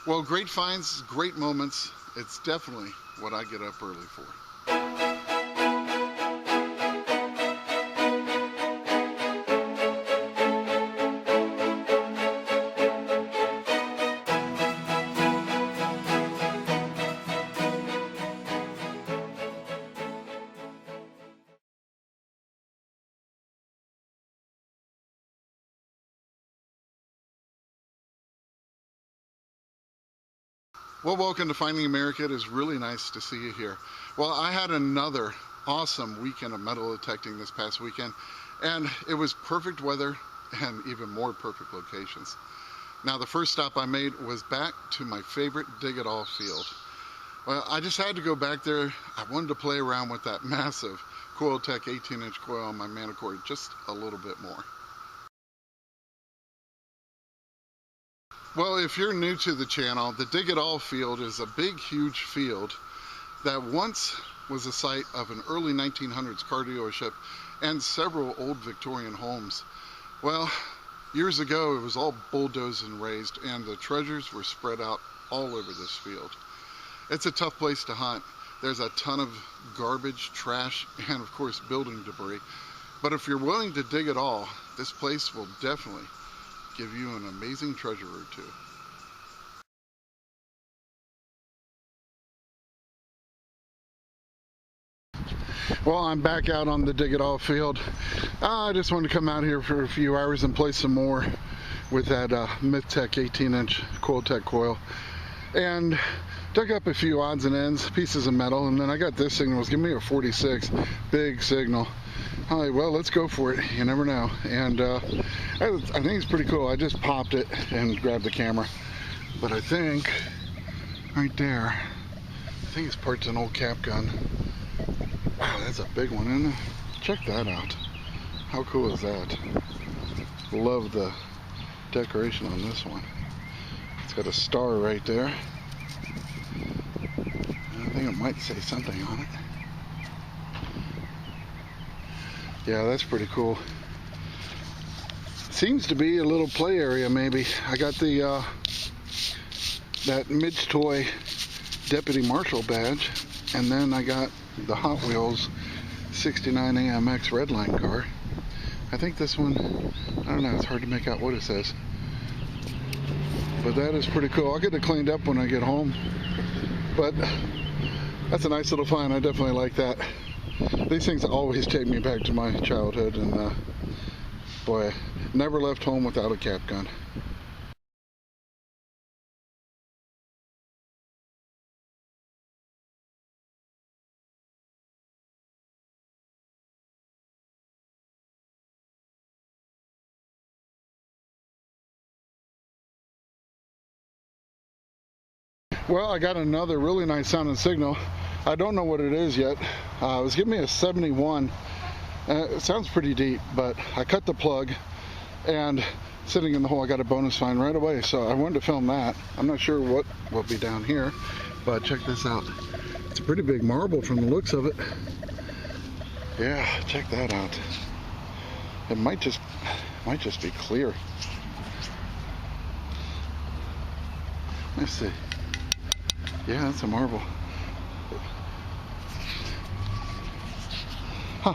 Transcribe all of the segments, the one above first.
Well, great finds, great moments. It's definitely what I get up early for. Well, welcome to Finding America. It is really nice to see you here. Well, I had another awesome weekend of metal detecting this past weekend, and it was perfect weather and even more perfect locations. Now, the first stop I made was back to my favorite Dig It All field. Well, I just had to go back there. I wanted to play around with that massive Coil Tech 18-inch coil on my Manticore just a little bit more. Well, if you're new to the channel, the Dig It All field is a big, huge field that once was the site of an early 1900s car dealership and several old Victorian homes. Well, years ago, it was all bulldozed and raised, and the treasures were spread out all over this field. It's a tough place to hunt. There's a ton of garbage, trash, and of course, building debris. But if you're willing to dig it all, this place will definitely give you an amazing treasure or two. Well, I'm back out on the Dig It All field. I just wanted to come out here for a few hours and play some more with that Tech 18-inch Coil Tech coil, and dug up a few odds and ends, pieces of metal, and then I got this signal. It was giving me a 46, big signal. I'm like, well, let's go for it. You never know. And I think it's pretty cool. I just popped it and grabbed the camera. But I think right there, I think it's parts of an old cap gun. Wow, that's a big one, isn't it? Check that out. How cool is that? Love the decoration on this one. It's got a star right there. I think it might say something on it. Yeah, that's pretty cool. Seems to be a little play area, maybe. I got the that Midge Toy Deputy Marshal badge, and then I got the Hot Wheels 69 AMX Redline car. I think this one, I don't know, it's hard to make out what it says. But that is pretty cool. I'll get it cleaned up when I get home. But that's a nice little find. I definitely like that. These things always take me back to my childhood, and boy, never left home without a cap gun. Well, I got another really nice sounding signal. I don't know what it is yet. It was giving me a 71. It sounds pretty deep, but I cut the plug, and sitting in the hole, I got a bonus find right away. So I wanted to film that. I'm not sure what will be down here, but check this out. It's a pretty big marble from the looks of it. Yeah, check that out. It might just be clear. Let's see. Yeah, that's a marble. Huh.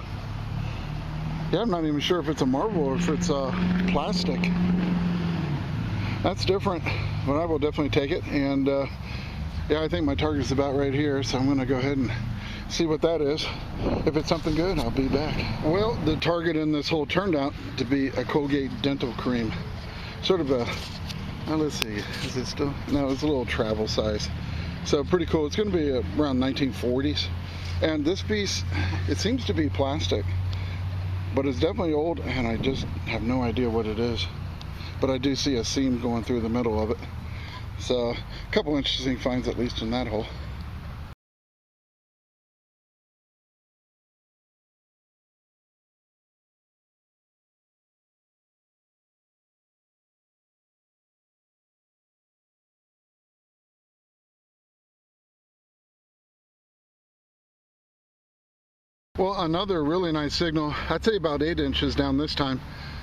Yeah, I'm not even sure if it's a marble or if it's plastic. That's different, but I will definitely take it. And yeah, I think my target's about right here, so I'm going to go ahead and see what that is. If it's something good, I'll be back. Well, the target in this hole turned out to be a Colgate dental cream. Sort of a, let's see, is it still? No, it's a little travel size. So pretty cool. It's going to be around 1940s. And this piece, it seems to be plastic, but it's definitely old, and I just have no idea what it is. But I do see a seam going through the middle of it. So a couple interesting finds, at least in that hole. Well, another really nice signal. I'd say about 8 inches down this time.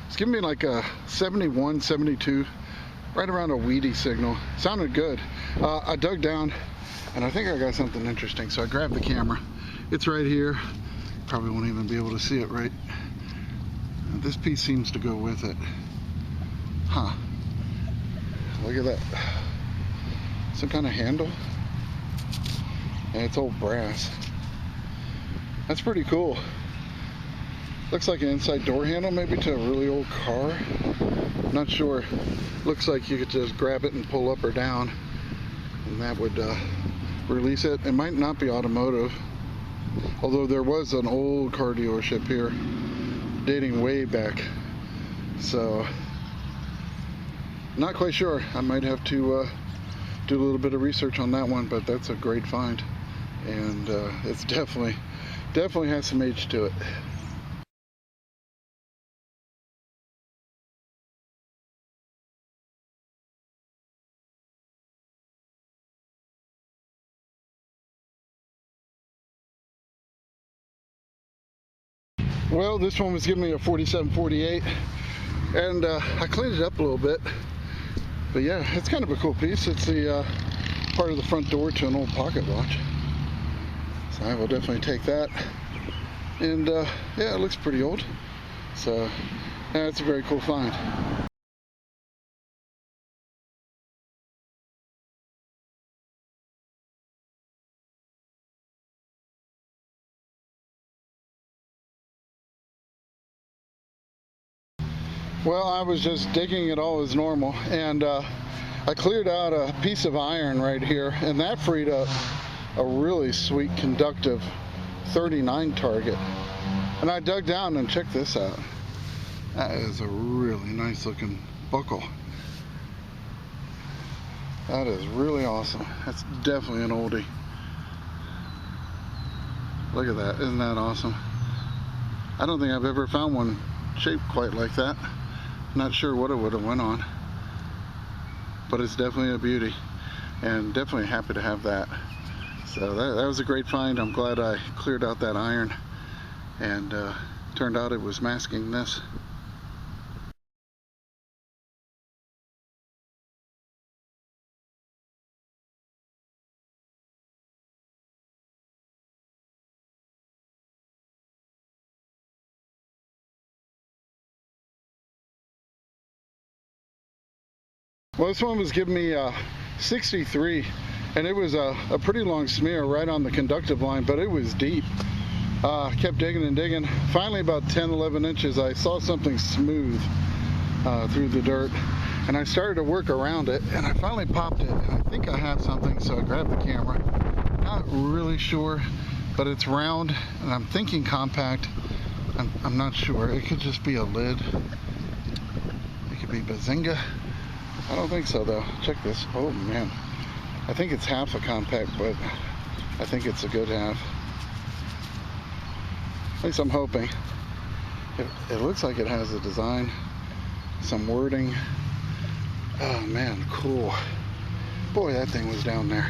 It's giving me like a 71, 72, right around a weedy signal. Sounded good. I dug down and I think I got something interesting, so I grabbed the camera. It's right here. Probably won't even be able to see it right. This piece seems to go with it. Huh. Look at that. Some kind of handle. And it's old brass. That's pretty cool. Looks like an inside door handle, maybe to a really old car. Not sure. Looks like you could just grab it and pull up or down, and that would release it. It might not be automotive, although there was an old car dealership here dating way back. So, not quite sure. I might have to do a little bit of research on that one, but that's a great find. And it's definitely has some age to it. Well, this one was giving me a 4748, and I cleaned it up a little bit. But yeah, it's kind of a cool piece. It's the part of the front door to an old pocket watch. So I will definitely take that. And yeah, it looks pretty old. So yeah, it's a very cool find. Well, I was just digging it all as normal, and I cleared out a piece of iron right here, and that freed up a really sweet conductive 39 target. And I dug down and checked this out. That is a really nice looking buckle. That is really awesome. That's definitely an oldie. Look at that, isn't that awesome? I don't think I've ever found one shaped quite like that. Not sure what it would have went on, but it's definitely a beauty, and definitely happy to have that. So that was a great find. I'm glad I cleared out that iron, and turned out it was masking this. Well, this one was giving me 63, and it was a pretty long smear right on the conductive line, but it was deep. Kept digging and digging. Finally, about 10, 11 inches, I saw something smooth through the dirt, and I started to work around it, and I finally popped it. I think I have something, so I grabbed the camera. Not really sure, but it's round, and I'm thinking compact. I'm not sure. It could just be a lid. It could be Bazinga. I don't think so, though. Check this. Oh, man. I think it's half a compact, but I think it's a good half. At least I'm hoping. It looks like it has a design, some wording. Oh, man, cool. Boy, that thing was down there.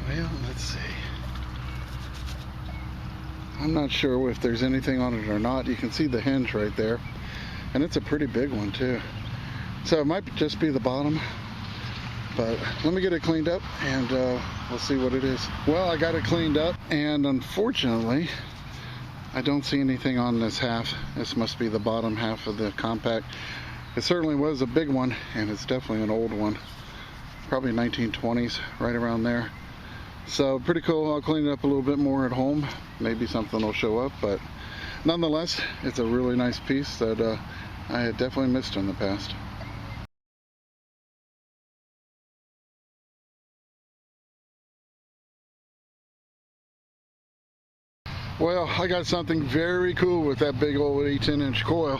Well, let's see. I'm not sure if there's anything on it or not. You can see the hinge right there, and it's a pretty big one too. So it might just be the bottom, but let me get it cleaned up, and we'll see what it is. Well, I got it cleaned up, and unfortunately I don't see anything on this half. This must be the bottom half of the compact. It certainly was a big one, and it's definitely an old one, probably 1920s, right around there. So pretty cool. I'll clean it up a little bit more at home. Maybe something will show up, but nonetheless, it's a really nice piece that I had definitely missed in the past. Well, I got something very cool with that big old 18-inch coil.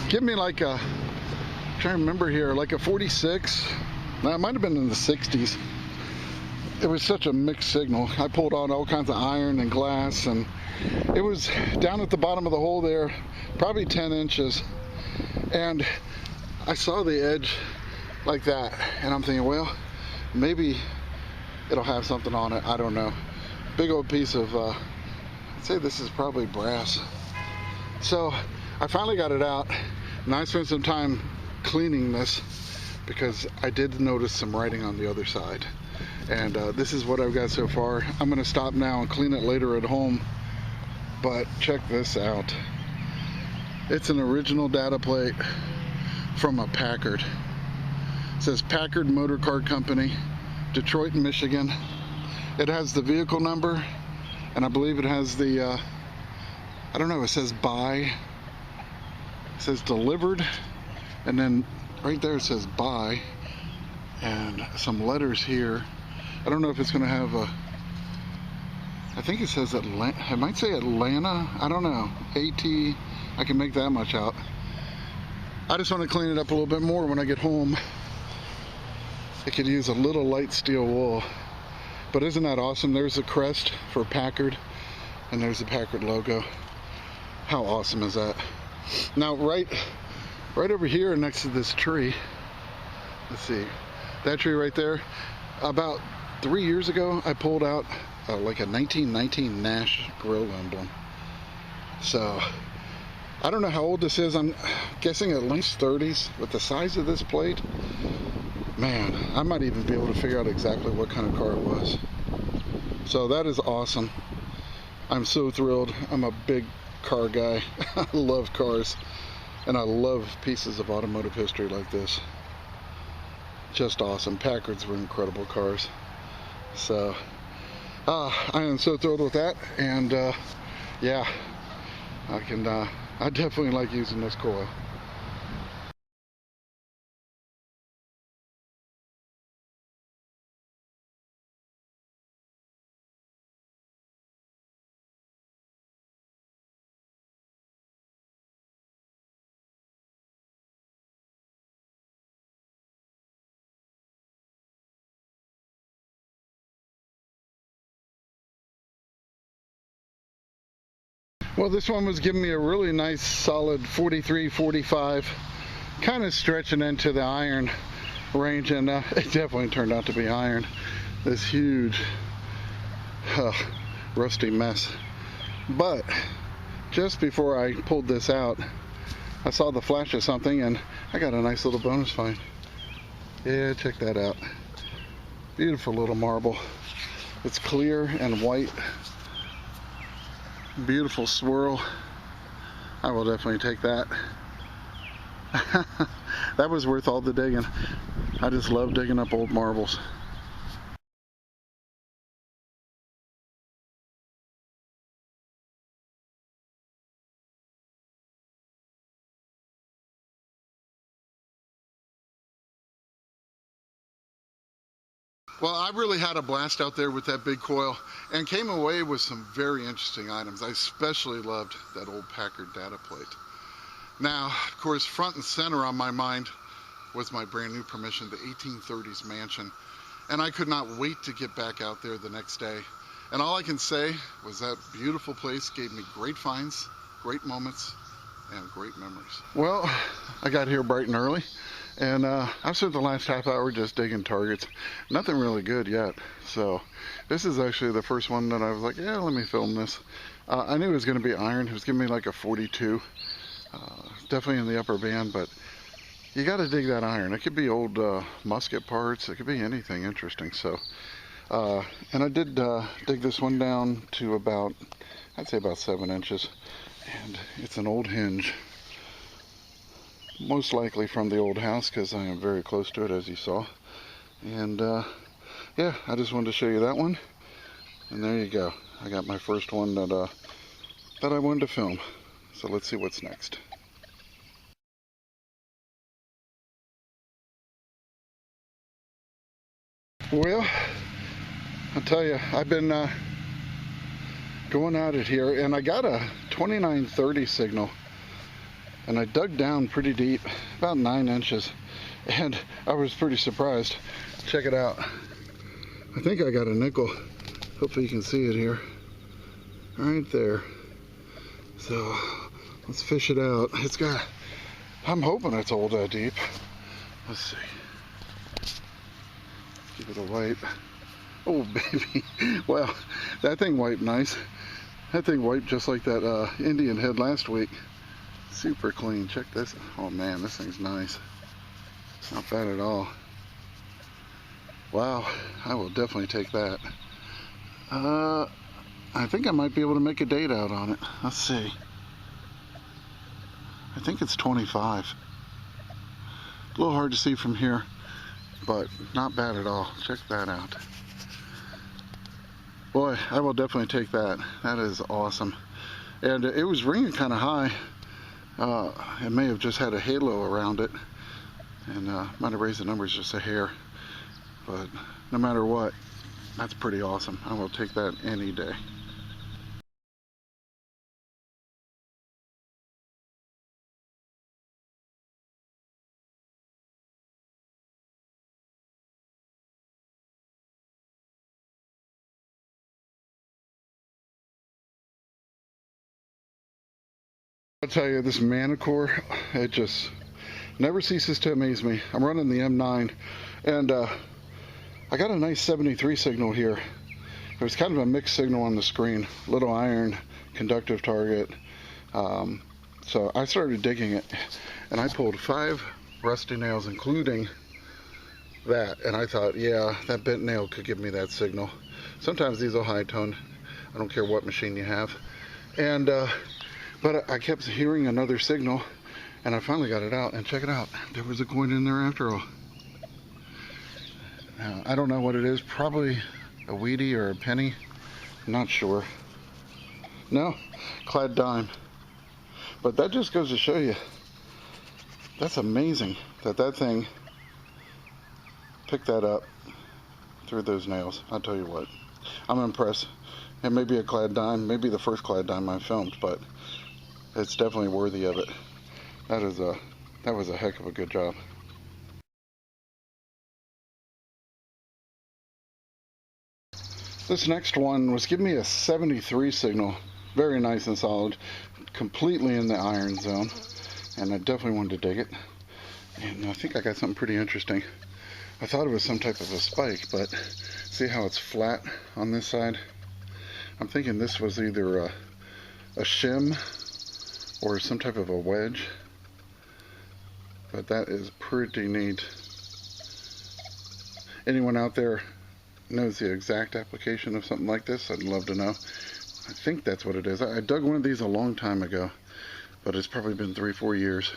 Give me like a, I'm trying to remember here, like a 46. Now, it might have been in the 60s. It was such a mixed signal. I pulled on all kinds of iron and glass, and it was down at the bottom of the hole there, probably 10 inches. And I saw the edge like that, and I'm thinking, well, maybe it'll have something on it. I don't know. Big old piece of, I'd say this is probably brass. So I finally got it out. And I spent some time cleaning this because I did notice some writing on the other side. And this is what I've got so far. I'm gonna stop now and clean it later at home. But check this out. It's an original data plate from a Packard. It says Packard Motor Car Company, Detroit, Michigan. It has the vehicle number, and I believe it has the, I don't know, it says buy. It says delivered, and then right there it says buy, and some letters here. I don't know if it's going to have a, I think it says Atlanta, it might say Atlanta, I don't know, AT, I can make that much out. I just want to clean it up a little bit more when I get home. It could use a little light steel wool. But isn't that awesome? There's the crest for Packard, and there's the Packard logo. How awesome is that? Now, right over here next to this tree, let's see, that tree right there, about 3 years ago, I pulled out like a 1919 Nash grill emblem. So, I don't know how old this is. I'm guessing at least 30s. With the size of this plate, man, I might even be able to figure out exactly what kind of car it was. So that is awesome. I'm so thrilled. I'm a big car guy. I love cars, and I love pieces of automotive history like this. Just awesome. Packards were incredible cars. So I am so thrilled with that, and yeah, I definitely like using this coil. Well, this one was giving me a really nice solid 43, 45, kind of stretching into the iron range, and it definitely turned out to be iron. This huge rusty mess. But just before I pulled this out, I saw the flash of something, and I got a nice little bonus find. Yeah, check that out. Beautiful little marble. It's clear and white. Beautiful swirl. I will definitely take that. That was worth all the digging. I just love digging up old marbles. Well, I really had a blast out there with that big coil and came away with some very interesting items. I especially loved that old Packard data plate. Now, of course, front and center on my mind was my brand new permission, the 1830s mansion. And I could not wait to get back out there the next day. And all I can say was that beautiful place gave me great finds, great moments, and great memories. Well, I got here bright and early. And I've spent the last half hour just digging targets. Nothing really good yet. So this is actually the first one that I was like, yeah, let me film this. I knew it was going to be iron. It was giving me like a 42. Definitely in the upper band, but you got to dig that iron. It could be old musket parts. It could be anything interesting. So, and I did dig this one down to about, I'd say about 7 inches. And it's an old hinge. Most likely from the old house, because I am very close to it, as you saw. And yeah, I just wanted to show you that one. And there you go. I got my first one that I wanted to film. So let's see what's next. Well, I'll tell you, I've been going at it here, and I got a 2930 signal. And I dug down pretty deep, about 9 inches, and I was pretty surprised. Check it out. I think I got a nickel. Hopefully you can see it here. Right there. So let's fish it out. It's got, I'm hoping it's all that deep. Let's see. Give it a wipe. Oh baby. Well, that thing wiped nice. That thing wiped just like that Indian head last week. Super clean. Check this. Oh man, this thing's nice. Not bad at all. Wow, I will definitely take that. I think I might be able to make a date out on it. Let's see. I think it's 25. A little hard to see from here, but not bad at all. Check that out. Boy, I will definitely take that. That is awesome. And it was ringing kind of high. It may have just had a halo around it, and might have raised the numbers just a hair. But no matter what, that's pretty awesome. I will take that any day. I'll tell you, this Manticore, it just never ceases to amaze me. I'm running the M9, and I got a nice 73 signal here. It was kind of a mixed signal on the screen. Little iron, conductive target. So I started digging it, and I pulled 5 rusty nails, including that. And I thought, yeah, that bent nail could give me that signal. Sometimes these will high tone. I don't care what machine you have. And but I kept hearing another signal, and I finally got it out. And check it out, there was a coin in there after all. Now, I don't know what it is. Probably a weedy or a penny. I'm not sure. No, clad dime. But that just goes to show you, that's amazing that that thing picked that up through those nails. I'll tell you what, I'm impressed. It may be a clad dime, maybe the first clad dime I filmed, but it's definitely worthy of it. That was a heck of a good job. This next one was giving me a 73 signal. Very nice and solid. Completely in the iron zone. And I definitely wanted to dig it. And I think I got something pretty interesting. I thought it was some type of a spike, but see how it's flat on this side? I'm thinking this was either a shim or some type of a wedge. But that is pretty neat. Anyone out there knows the exact application of something like this? I'd love to know. I think that's what it is. I dug one of these a long time ago, but it's probably been 3-4 years,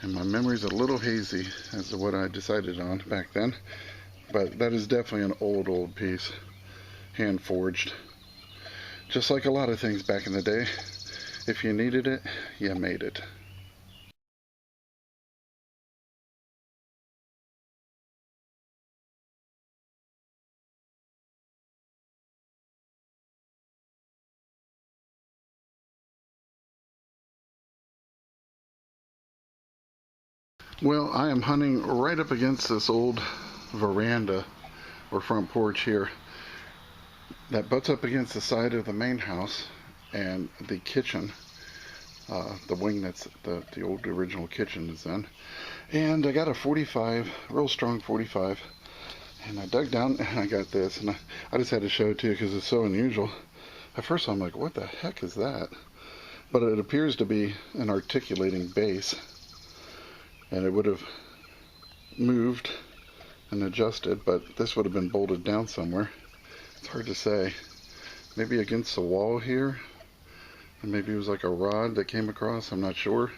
and my memory's a little hazy as to what I decided on back then. But that is definitely an old piece, hand forged. Just like a lot of things back in the day, if you needed it, you made it. Well, I am hunting right up against this old veranda or front porch here that butts up against the side of the main house and the kitchen, the wing that's the old original kitchen is in. And I got a 45, real strong 45, and I dug down and I got this, and I just had to show it to you because it's so unusual. At first I'm like, what the heck is that? But it appears to be an articulating base. And it would have moved and adjusted, but this would have been bolted down somewhere. It's hard to say. Maybe against the wall here, and maybe it was like a rod that came across, I'm not sure.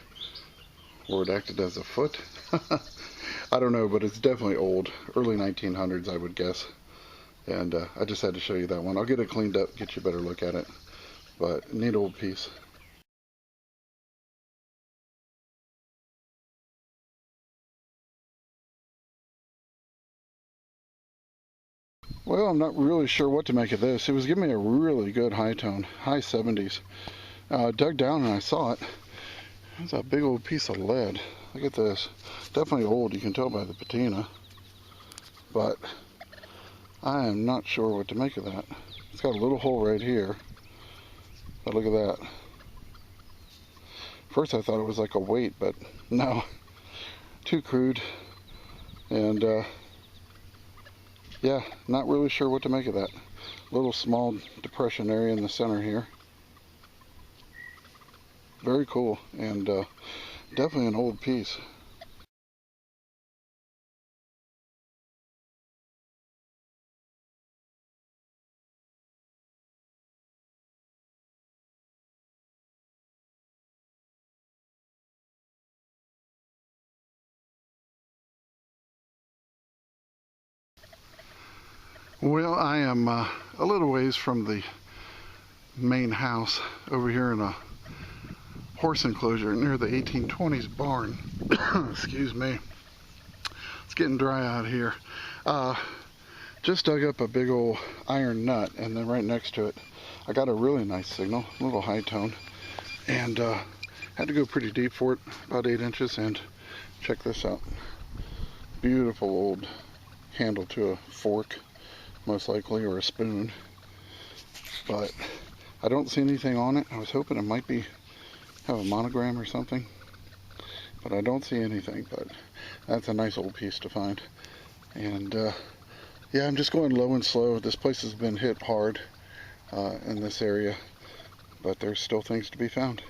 Or it acted as a foot. I don't know, but it's definitely old. Early 1900s, I would guess. And I just had to show you that one. I'll get it cleaned up, get you a better look at it. But neat old piece. Well, I'm not really sure what to make of this. It was giving me a really good high tone, high 70s. Dug down and I saw it. It's a big old piece of lead. Look at this. Definitely old, you can tell by the patina. But I am not sure what to make of that. It's got a little hole right here. But look at that. First I thought it was like a weight, but no. Too crude. And yeah, not really sure what to make of that. Little small depression area in the center here. very cool, and definitely an old piece. Well, I am a little ways from the main house over here in a horse enclosure near the 1820s barn. Excuse me. It's getting dry out here. Just dug up a big old iron nut, and then right next to it I got a really nice signal, a little high tone, and had to go pretty deep for it, about 8 inches, and check this out. Beautiful old handle to a fork, most likely, or a spoon, but I don't see anything on it. I was hoping it might have a monogram or something, but I don't see anything. But that's a nice old piece to find. And yeah, I'm just going low and slow. This place has been hit hard in this area, but there's still things to be found.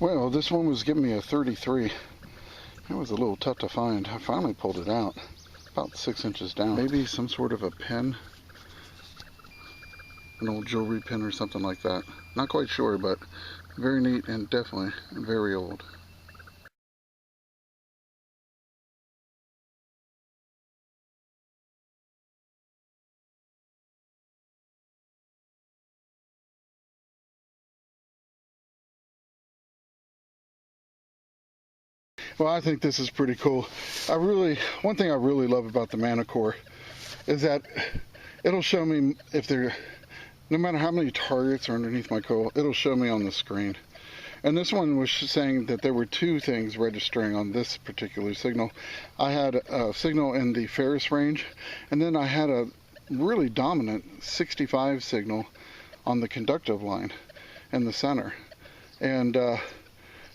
Well, this one was giving me a 33. It was a little tough to find. I finally pulled it out, about 6 inches down. Maybe some sort of a pin, an old jewelry pin or something like that. Not quite sure, but very neat and definitely very old. Well, I think this is pretty cool. One thing I really love about the Manticore is that it'll show me if no matter how many targets are underneath my coil, it'll show me on the screen. And this one was saying that there were 2 things registering on this particular signal. I had a signal in the Ferris range, and then I had a really dominant 65 signal on the conductive line in the center. And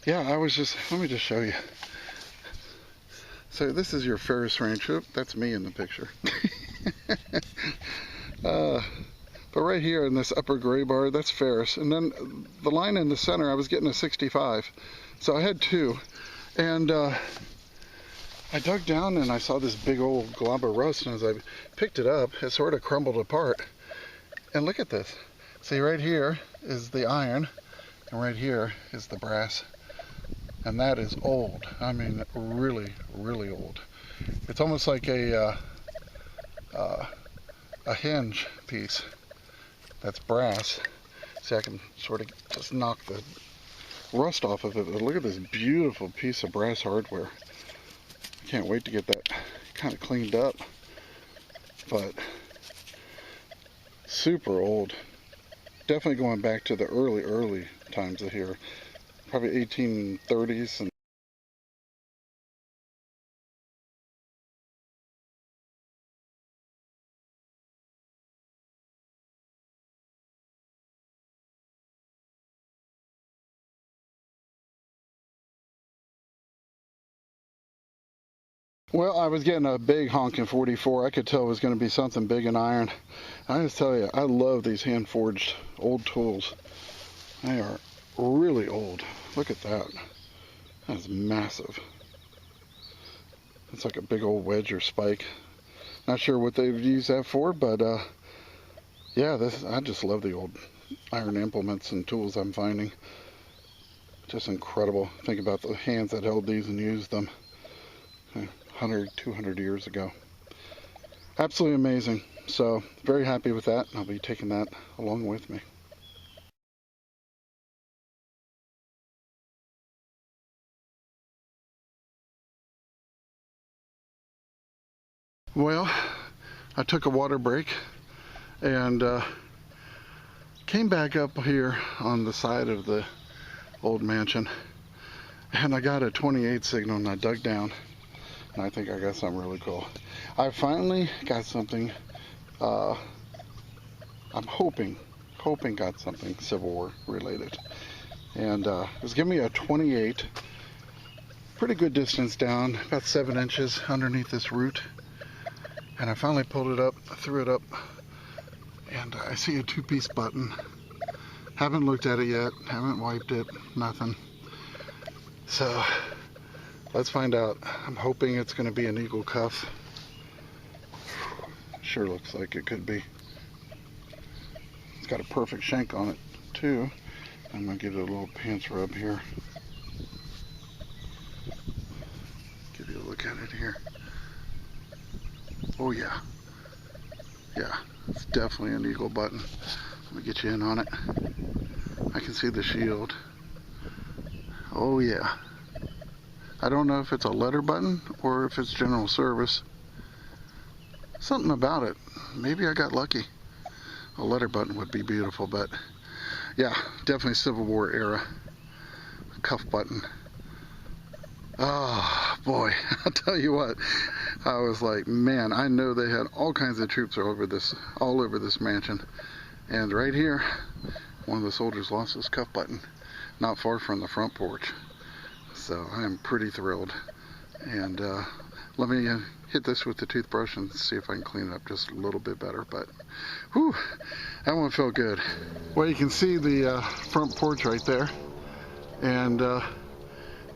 yeah, let me just show you. So this is your Ferris range. Oop, that's me in the picture. But right here in this upper gray bar, that's Ferris. And then the line in the center, I was getting a 65. So I had 2. And I dug down and I saw this big old glob of rust. And as I picked it up, it sort of crumbled apart. And look at this. See, right here is the iron. And right here is the brass. And that is old. I mean, really, really old. It's almost like a hinge piece that's brass. See, I can sort of just knock the rust off of it. But look at this beautiful piece of brass hardware. I can't wait to get that kind of cleaned up. But super old. Definitely going back to the early times of here. Probably 1830s. And well, I was getting a big honking 44. I could tell it was going to be something big in iron. I just tell you, I love these hand-forged old tools. They are really old. Look at that. That's massive. It's like a big old wedge or spike. Not sure what they've used that for, but yeah, I just love the old iron implements and tools I'm finding. Just incredible. Think about the hands that held these and used them 100, 200 years ago. Absolutely amazing. So very happy with that. I'll be taking that along with me. Well, I took a water break and came back up here on the side of the old mansion, and I got a 28 signal, and I dug down, and I think I got something really cool. I finally got something I'm hoping hoping got something Civil War related. And it was giving me a 28, pretty good distance down, about 7 inches underneath this root. And I finally pulled it up, threw it up, and I see a 2-piece button. Haven't looked at it yet, haven't wiped it, nothing. So let's find out. I'm hoping it's going to be an eagle cuff. Sure looks like it could be. It's got a perfect shank on it too. I'm going to give it a little pants rub here. Give you a look at it here. Oh yeah. Yeah, it's definitely an eagle button. Let me get you in on it. I can see the shield. Oh yeah. I don't know if it's a letter button or if it's general service. Something about it. Maybe I got lucky. A letter button would be beautiful, but yeah, definitely Civil War era cuff button. Oh boy, I'll tell you what, I was like, man, I know they had all kinds of troops all over this mansion. And right here, one of the soldiers lost his cuff button, not far from the front porch. So I am pretty thrilled. And let me hit this with the toothbrush and see if I can clean it up just a little bit better. But whew, that one felt good. Well, you can see the front porch right there. And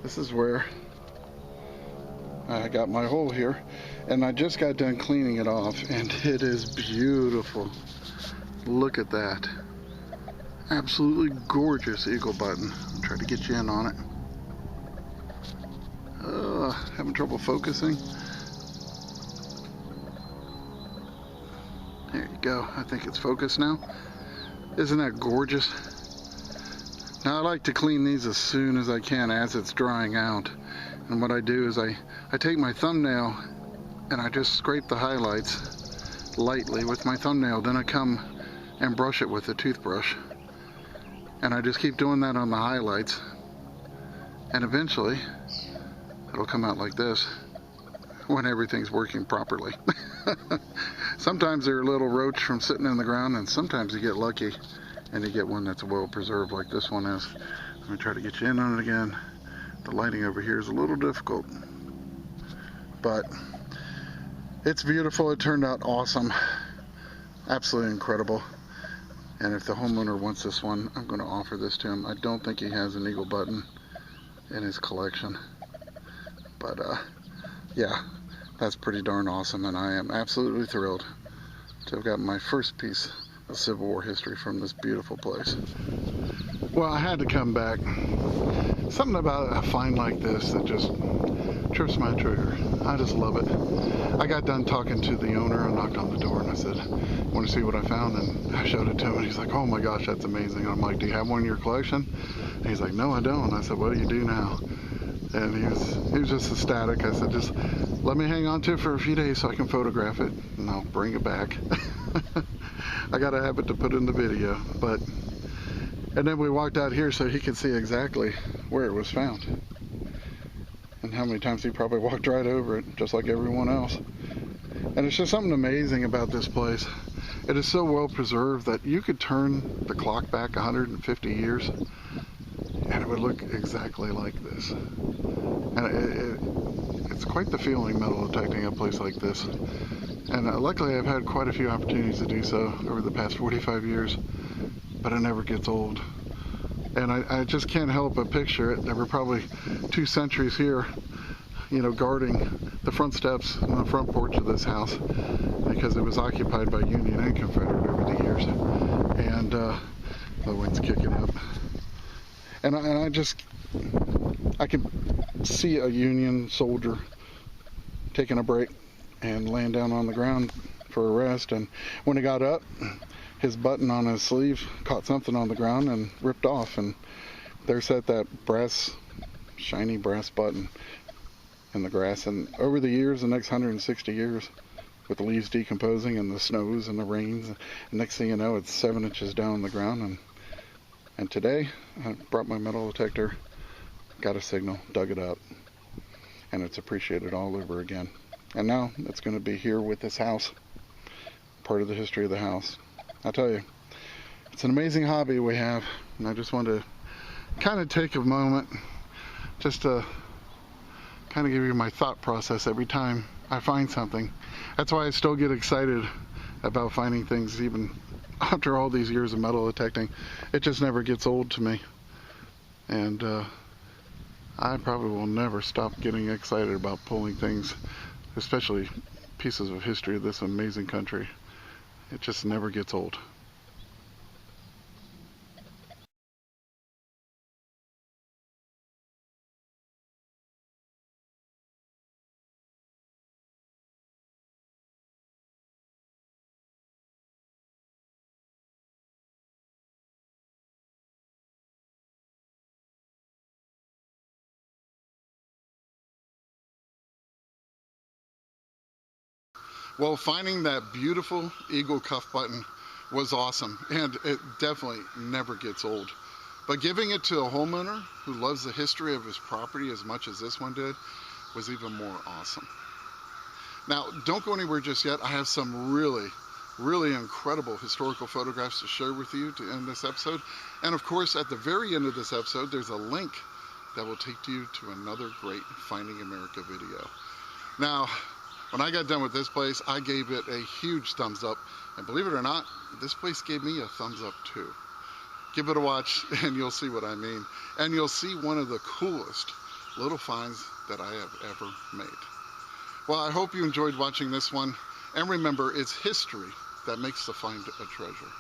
this is where I got my hole here. And I just got done cleaning it off, and it is beautiful. Look at that. Absolutely gorgeous eagle button. I'll try to get you in on it. Having trouble focusing. There you go. I think it's focused now. Isn't that gorgeous? Now I like to clean these as soon as I can as it's drying out. And what I do is I take my thumbnail and I just scrape the highlights lightly with my thumbnail. Then I come and brush it with a toothbrush. And I just keep doing that on the highlights. And eventually it'll come out like this when everything's working properly. Sometimes they're a little roach from sitting in the ground, and sometimes you get lucky and you get one that's well preserved like this one is. Let me try to get you in on it again. The lighting over here is a little difficult, but it's beautiful. It turned out awesome. Absolutely incredible. And if the homeowner wants this one, I'm going to offer this to him. I don't think he has an eagle button in his collection. But yeah, that's pretty darn awesome, and I am absolutely thrilled to have gotten my first piece of Civil War history from this beautiful place. Well, I had to come back. Something about a find like this that just trips my trigger. I just love it. I got done talking to the owner and knocked on the door and I said, want to see what I found? And I showed it to him and he's like, oh my gosh, that's amazing. And I'm like, do you have one in your collection? And he's like, no, I don't. And I said, what do you do now? And he was just ecstatic. I said, just let me hang on to it for a few days so I can photograph it and I'll bring it back. I gotta have it to put in the video. And then we walked out here so he could see exactly where it was found. And how many times he probably walked right over it, just like everyone else. And it's just something amazing about this place. It is so well preserved that you could turn the clock back 150 years and it would look exactly like this. And it's quite the feeling metal detecting a place like this. And luckily I've had quite a few opportunities to do so over the past 45 years, but it never gets old. And I just can't help but picture it. There were probably 2 sentries here, you know, guarding the front steps and the front porch of this house because it was occupied by Union and Confederate over the years. And the wind's kicking up. And I can see a Union soldier taking a break and laying down on the ground for a rest. And when he got up, his button on his sleeve caught something on the ground and ripped off, and there sat that shiny brass button in the grass. And over the years, the next 160 years, with the leaves decomposing and the snows and the rains, and next thing you know, it's 7 inches down on the ground. And today, I brought my metal detector, got a signal, dug it up, and it's appreciated all over again. And now it's going to be here with this house, part of the history of the house. I tell you, It's an amazing hobby we have, and I just want to kind of take a moment just to kind of give you my thought process every time I find something. That's why I still get excited about finding things even after all these years of metal detecting. It just never gets old to me, and I probably will never stop getting excited about pulling things, especially pieces of history of this amazing country. It just never gets old. Well, finding that beautiful eagle cuff button was awesome, and it definitely never gets old. But giving it to a homeowner who loves the history of his property as much as this one did was even more awesome. Now, don't go anywhere just yet. I have some really incredible historical photographs to share with you to end this episode. And of course, at the very end of this episode, there's a link that will take you to another great Finding America video. Now, when I got done with this place, I gave it a huge thumbs up. And believe it or not, this place gave me a thumbs up too. Give it a watch and you'll see what I mean. And you'll see one of the coolest little finds that I have ever made. Well, I hope you enjoyed watching this one. And remember, it's history that makes the find a treasure.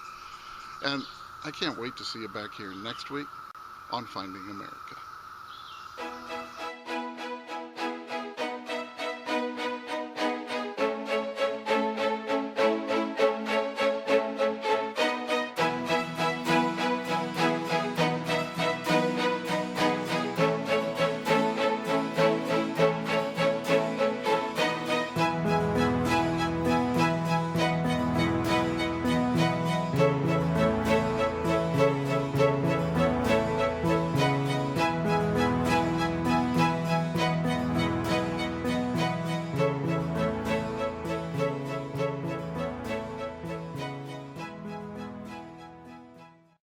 And I can't wait to see you back here next week on Finding America.